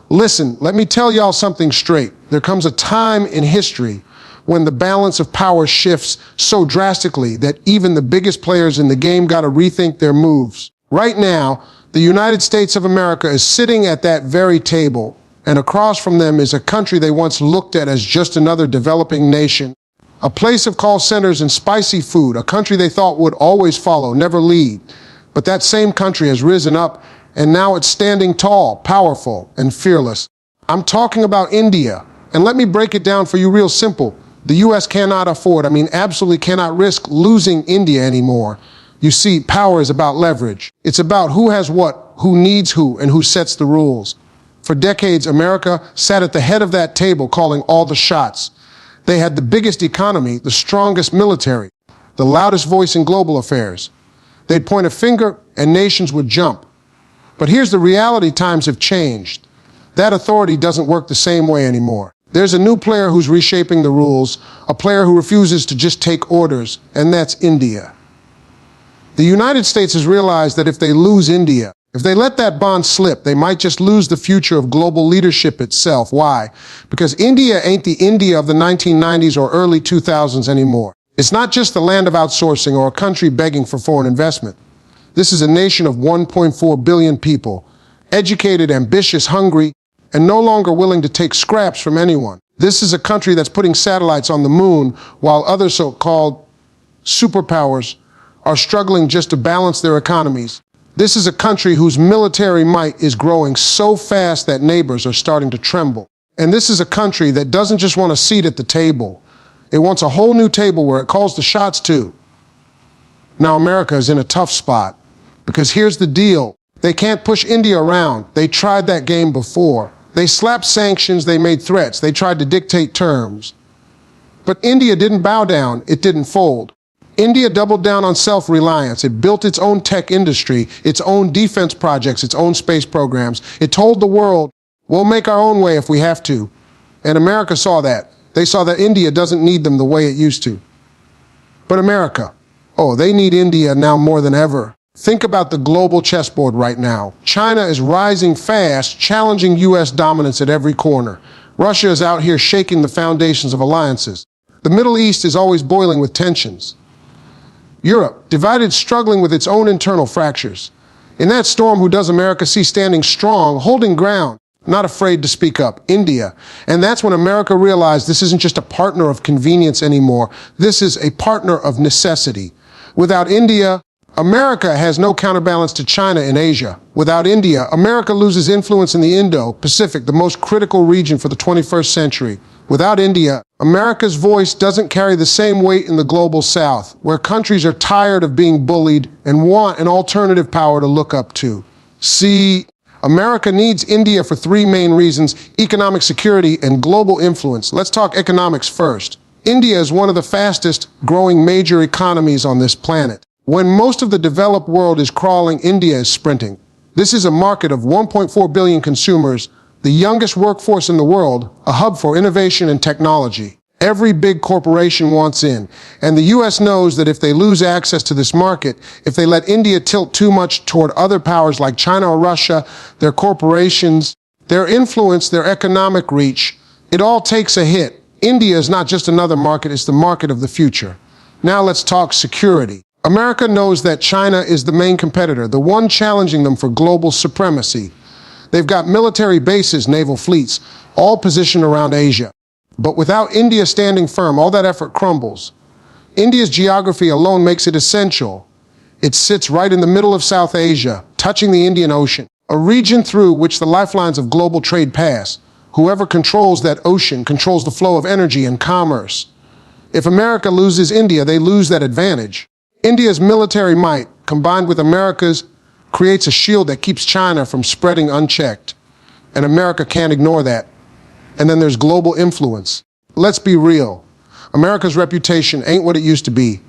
Listen, let me tell y'all something straight. There comes a time in history when the balance of power shifts so drastically that even the biggest players in the game gotta rethink their moves. Right now, the United States of America is sitting at that very table, and across from them is a country they once looked at as just another developing nation, a place of call centers and spicy food, a country they thought would always follow, never lead. But that same country has risen up, and now it's standing tall, powerful, and fearless. I'm talking about India, and let me break it down for you real simple. The US cannot afford, absolutely cannot risk losing India anymore. You see, power is about leverage. It's about who has what, who needs who, and who sets the rules. For decades, America sat at the head of that table calling all the shots. They had the biggest economy, the strongest military, the loudest voice in global affairs. They'd point a finger and nations would jump. But here's the reality: times have changed. That authority doesn't work the same way anymore. There's a new player who's reshaping the rules, a player who refuses to just take orders, and that's India. The United States has realized that if they lose India, if they let that bond slip, they might just lose the future of global leadership itself. Why? Because India ain't the India of the 1990s or early 2000s anymore. It's not just the land of outsourcing or a country begging for foreign investment. This is a nation of 1.4 billion people, educated, ambitious, hungry, and no longer willing to take scraps from anyone. This is a country that's putting satellites on the moon while other so-called superpowers are struggling just to balance their economies. This is a country whose military might is growing so fast that neighbors are starting to tremble. And this is a country that doesn't just want a seat at the table. It wants a whole new table where it calls the shots too. Now America is in a tough spot, because here's the deal. They can't push India around. They tried that game before. They slapped sanctions, they made threats, they tried to dictate terms. But India didn't bow down, it didn't fold. India doubled down on self-reliance. It built its own tech industry, its own defense projects, its own space programs. It told the world, we'll make our own way if we have to. And America saw that. They saw that India doesn't need them the way it used to. But America, oh, they need India now more than ever. Think about the global chessboard right now. China is rising fast, challenging US dominance at every corner. Russia is out here shaking the foundations of alliances. The Middle East is always boiling with tensions. Europe, divided, struggling with its own internal fractures. In that storm, who does America see standing strong, holding ground, not afraid to speak up? India. And that's when America realized this isn't just a partner of convenience anymore. This is a partner of necessity. Without India, America has no counterbalance to China in Asia. Without India, America loses influence in the Indo-Pacific, the most critical region for the 21st century. Without India, America's voice doesn't carry the same weight in the global South, where countries are tired of being bullied and want an alternative power to look up to. See, America needs India for three main reasons: economic security and global influence. Let's talk economics first. India is one of the fastest growing major economies on this planet. When most of the developed world is crawling, India is sprinting. This is a market of 1.4 billion consumers, the youngest workforce in the world, a hub for innovation and technology. Every big corporation wants in, and the US knows that if they lose access to this market, if they let India tilt too much toward other powers like China or Russia, their corporations, their influence, their economic reach, it all takes a hit. India is not just another market, it's the market of the future. Now let's talk security. America knows that China is the main competitor, the one challenging them for global supremacy. They've got military bases, naval fleets, all positioned around Asia. But without India standing firm, all that effort crumbles. India's geography alone makes it essential. It sits right in the middle of South Asia, touching the Indian Ocean, a region through which the lifelines of global trade pass. Whoever controls that ocean controls the flow of energy and commerce. If America loses India, they lose that advantage. India's military might, combined with America's, creates a shield that keeps China from spreading unchecked. And America can't ignore that. And then there's global influence. Let's be real. America's reputation ain't what it used to be.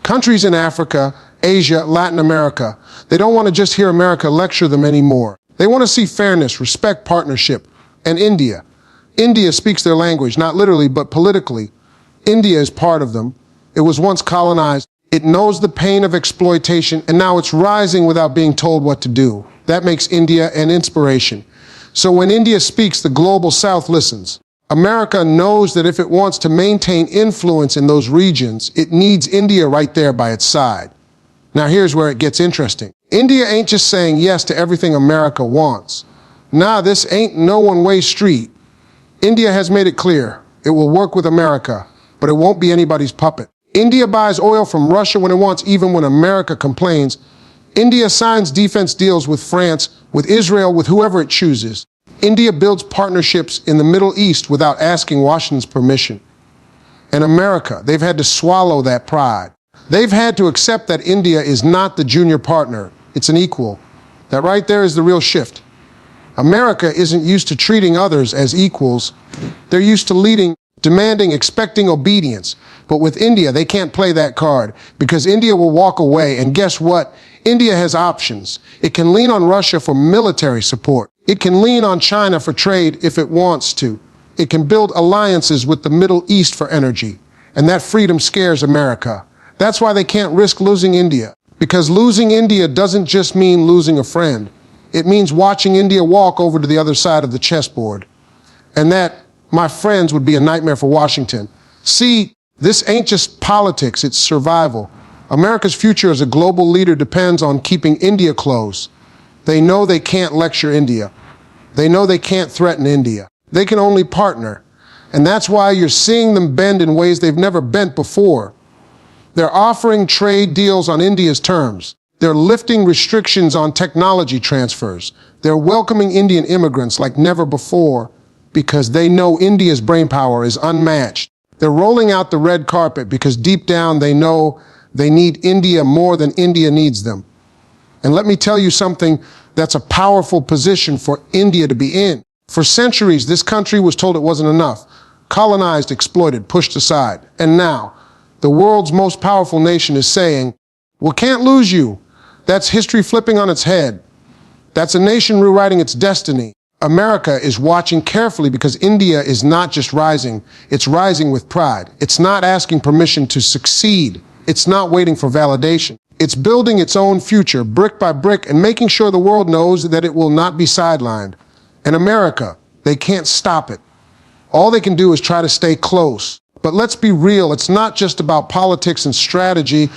Countries in Africa, Asia, Latin America, they don't want to just hear America lecture them anymore. They want to see fairness, respect, partnership. And India. India speaks their language, not literally, but politically. India is part of them. It was once colonized. It knows the pain of exploitation, and now it's rising without being told what to do. That makes India an inspiration. So when India speaks, the global South listens. America knows that if it wants to maintain influence in those regions, it needs India right there by its side. Now here's where it gets interesting. India ain't just saying yes to everything America wants. Nah, this ain't no one-way street. India has made it clear it will work with America, but it won't be anybody's puppet. India buys oil from Russia when it wants, even when America complains. India signs defense deals with France, with Israel, with whoever it chooses. India builds partnerships in the Middle East without asking Washington's permission. And America, they've had to swallow that pride. They've had to accept that India is not the junior partner, it's an equal. That right there is the real shift. America isn't used to treating others as equals. They're used to leading, demanding, expecting obedience. But with India, they can't play that card because India will walk away. And guess what? India has options. It can lean on Russia for military support. It can lean on China for trade if it wants to. It can build alliances with the Middle East for energy. And that freedom scares America. That's why they can't risk losing India. Because losing India doesn't just mean losing a friend. It means watching India walk over to the other side of the chessboard. And that, my friends, would be a nightmare for Washington. See, this ain't just politics, it's survival. America's future as a global leader depends on keeping India close. They know they can't lecture India. They know they can't threaten India. They can only partner. And that's why you're seeing them bend in ways they've never bent before. They're offering trade deals on India's terms. They're lifting restrictions on technology transfers. They're welcoming Indian immigrants like never before because they know India's brainpower is unmatched. They're rolling out the red carpet because deep down they know they need India more than India needs them. And let me tell you something that's a powerful position for India to be in. For centuries, this country was told it wasn't enough. Colonized, exploited, pushed aside. And now, the world's most powerful nation is saying, "We can't lose you." That's history flipping on its head. That's a nation rewriting its destiny. America is watching carefully because India is not just rising, it's rising with pride. It's not asking permission to succeed. It's not waiting for validation. It's building its own future brick by brick and making sure the world knows that it will not be sidelined. And America, they can't stop it. All they can do is try to stay close. But let's be real, it's not just about politics and strategy.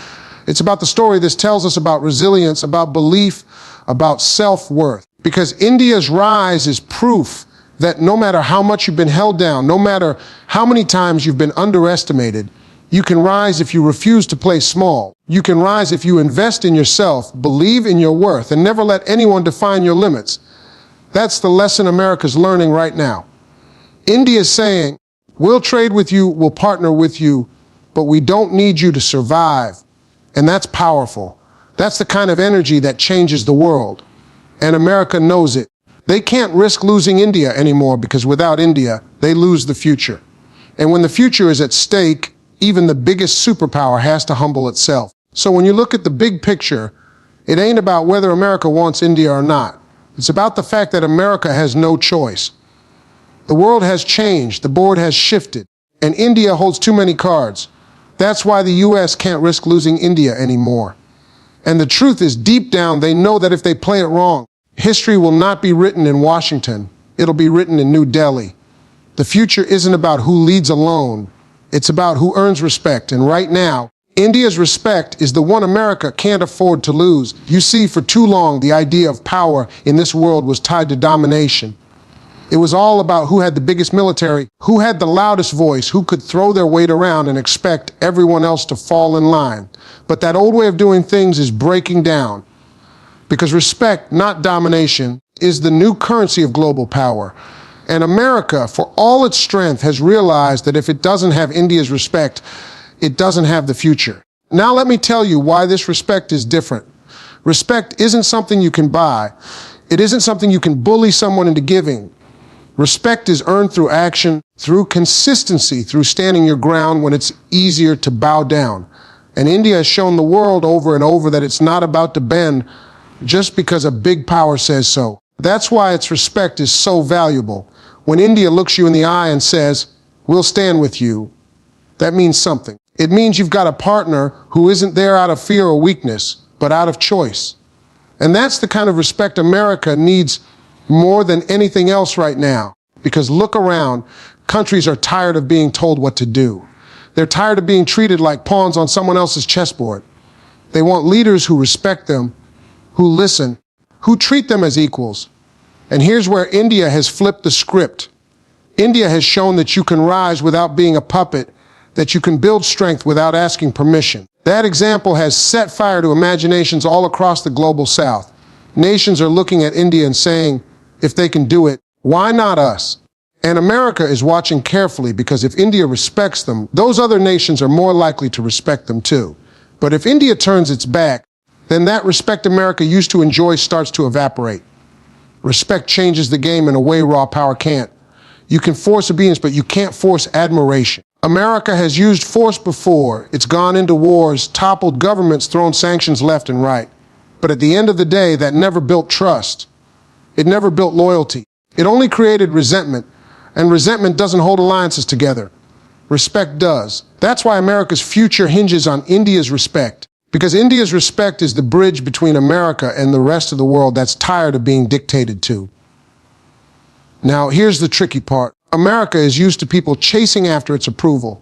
It's about the story this tells us about resilience, about belief, about self-worth. Because India's rise is proof that no matter how much you've been held down, no matter how many times you've been underestimated, you can rise if you refuse to play small. You can rise if you invest in yourself, believe in your worth, and never let anyone define your limits. That's the lesson America's learning right now. India is saying, we'll trade with you, we'll partner with you, but we don't need you to survive. And that's powerful. That's the kind of energy that changes the world. And America knows it. They can't risk losing India anymore because without India, they lose the future. And when the future is at stake, even the biggest superpower has to humble itself. So when you look at the big picture, it ain't about whether America wants India or not. It's about the fact that America has no choice. The world has changed, the board has shifted, and India holds too many cards. That's why the US can't risk losing India anymore. And the truth is, deep down, they know that if they play it wrong, history will not be written in Washington. It'll be written in New Delhi. The future isn't about who leads alone. It's about who earns respect. And right now, India's respect is the one America can't afford to lose. You see, for too long, the idea of power in this world was tied to domination. It was all about who had the biggest military, who had the loudest voice, who could throw their weight around and expect everyone else to fall in line. But that old way of doing things is breaking down. Because respect, not domination, is the new currency of global power. And America, for all its strength, has realized that if it doesn't have India's respect, it doesn't have the future. Now let me tell you why this respect is different. Respect isn't something you can buy. It isn't something you can bully someone into giving. Respect is earned through action, through consistency, through standing your ground when it's easier to bow down. And India has shown the world over and over that it's not about to bend just because a big power says so. That's why its respect is so valuable. When India looks you in the eye and says, "We'll stand with you," that means something. It means you've got a partner who isn't there out of fear or weakness, but out of choice. And that's the kind of respect America needs more than anything else right now. Because look around, countries are tired of being told what to do. They're tired of being treated like pawns on someone else's chessboard. They want leaders who respect them, who listen, who treat them as equals. And here's where India has flipped the script. India has shown that you can rise without being a puppet, that you can build strength without asking permission. That example has set fire to imaginations all across the global south. Nations are looking at India and saying, if they can do it, why not us? And America is watching carefully because if India respects them, those other nations are more likely to respect them too. But if India turns its back, then that respect America used to enjoy starts to evaporate. Respect changes the game in a way raw power can't. You can force obedience, but you can't force admiration. America has used force before. It's gone into wars, toppled governments, thrown sanctions left and right. But at the end of the day, that never built trust. It never built loyalty. It only created resentment, and resentment doesn't hold alliances together. Respect does. That's why America's future hinges on India's respect. Because India's respect is the bridge between America and the rest of the world that's tired of being dictated to. Now, here's the tricky part. America is used to people chasing after its approval.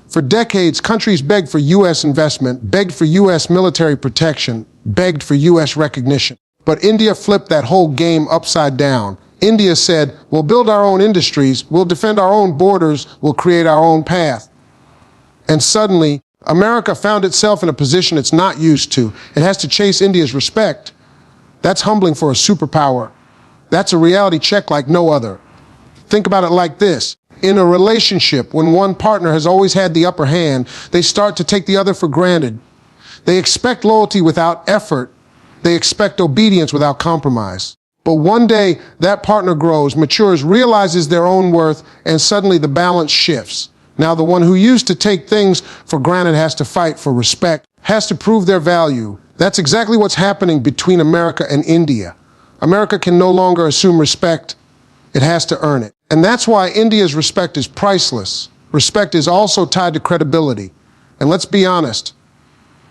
For decades, countries begged for U.S. investment, begged for U.S. military protection, begged for U.S. recognition. But India flipped that whole game upside down. India said, we'll build our own industries, we'll defend our own borders, we'll create our own path. And suddenly, America found itself in a position it's not used to. It has to chase India's respect. That's humbling for a superpower. That's a reality check like no other. Think about it like this. In a relationship, when one partner has always had the upper hand, they start to take the other for granted. They expect loyalty without effort. They expect obedience without compromise. But one day, that partner grows, matures, realizes their own worth, and suddenly the balance shifts. Now the one who used to take things for granted has to fight for respect, has to prove their value. That's exactly what's happening between America and India. America can no longer assume respect. It has to earn it. And that's why India's respect is priceless. Respect is also tied to credibility. And let's be honest,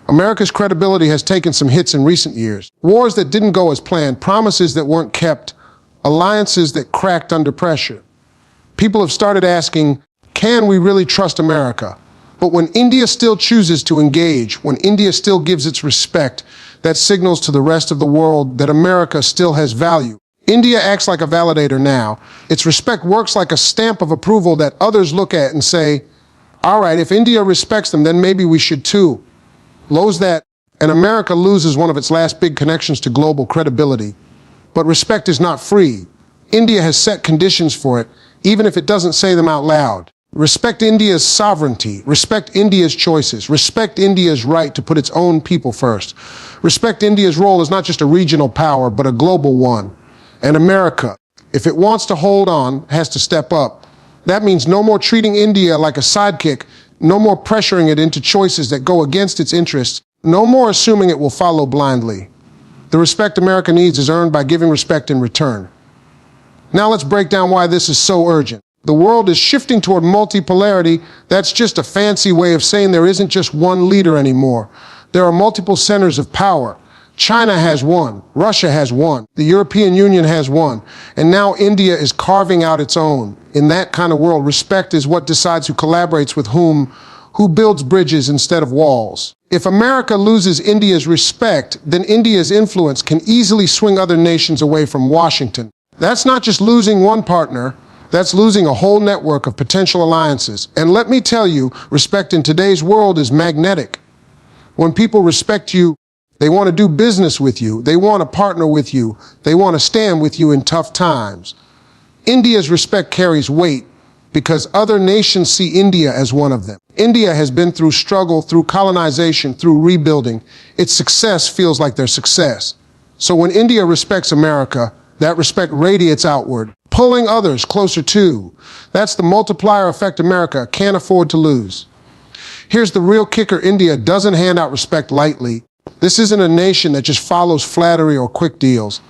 America's credibility has taken some hits in recent years. Wars that didn't go as planned, promises that weren't kept, alliances that cracked under pressure. People have started asking, can we really trust America? But when India still chooses to engage, when India still gives its respect, that signals to the rest of the world that America still has value. India acts like a validator now. Its respect works like a stamp of approval that others look at and say, all right, if India respects them, then maybe we should too. Lose that, and America loses one of its last big connections to global credibility. But respect is not free. India has set conditions for it, even if it doesn't say them out loud. Respect India's sovereignty. Respect India's choices. Respect India's right to put its own people first. Respect India's role as not just a regional power, but a global one. And America, if it wants to hold on, has to step up. That means no more treating India like a sidekick, no more pressuring it into choices that go against its interests, no more assuming it will follow blindly. The respect America needs is earned by giving respect in return. Now let's break down why this is so urgent. The world is shifting toward multipolarity. That's just a fancy way of saying there isn't just one leader anymore. There are multiple centers of power. China has one, Russia has one, the European Union has one, and now India is carving out its own. In that kind of world, respect is what decides who collaborates with whom, who builds bridges instead of walls. If America loses India's respect, then India's influence can easily swing other nations away from Washington. That's not just losing one partner, that's losing a whole network of potential alliances. And let me tell you, respect in today's world is magnetic. When people respect you, they want to do business with you. They want to partner with you. They want to stand with you in tough times. India's respect carries weight because other nations see India as one of them. India has been through struggle, through colonization, through rebuilding. Its success feels like their success. So when India respects America, that respect radiates outward, pulling others closer too. That's the multiplier effect America can't afford to lose. Here's the real kicker: India doesn't hand out respect lightly. This isn't a nation that just follows flattery or quick deals.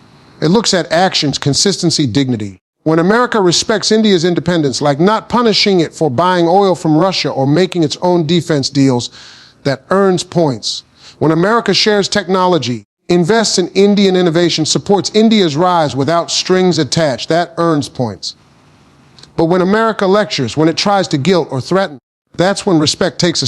It looks at actions, consistency, dignity. When America respects India's independence, like not punishing it for buying oil from Russia or making its own defense deals, that earns points. When America shares technology, invests in Indian innovation, supports India's rise without strings attached. That earns points. But when America lectures, when it tries to guilt or threaten, that's when respect takes a